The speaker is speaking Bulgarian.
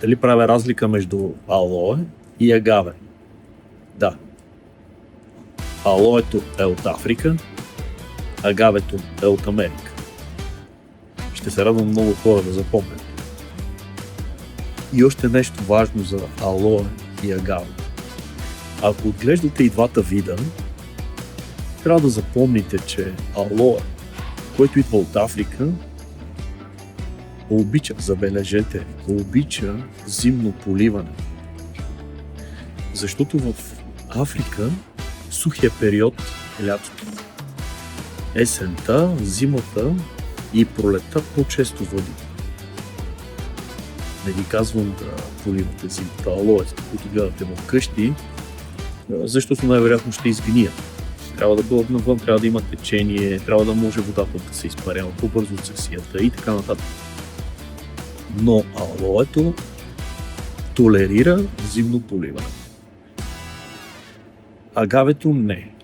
Дали правя разлика между алоe и агаве? Да. Алоето е от Африка, агавето е от Америка. Ще се радвам много хора да запомнят. И още нещо важно за алоe и агаве. Ако отглеждате и двата вида, трябва да запомните, че алоe, който идва от Африка, забележете, обича зимно поливане. Защото в Африка сухия период е лятото. Есента, зимата и пролетта по-често води. Не ви казвам да поливате зимата алоета, които гледате вкъщи, защото най-вероятно ще изгният. Трябва да бъдат навън, трябва да има течение, трябва да може водата да се изпарява по-бързо от саксията и така нататък. Но алоето толерира зимно поливане. Агавето не.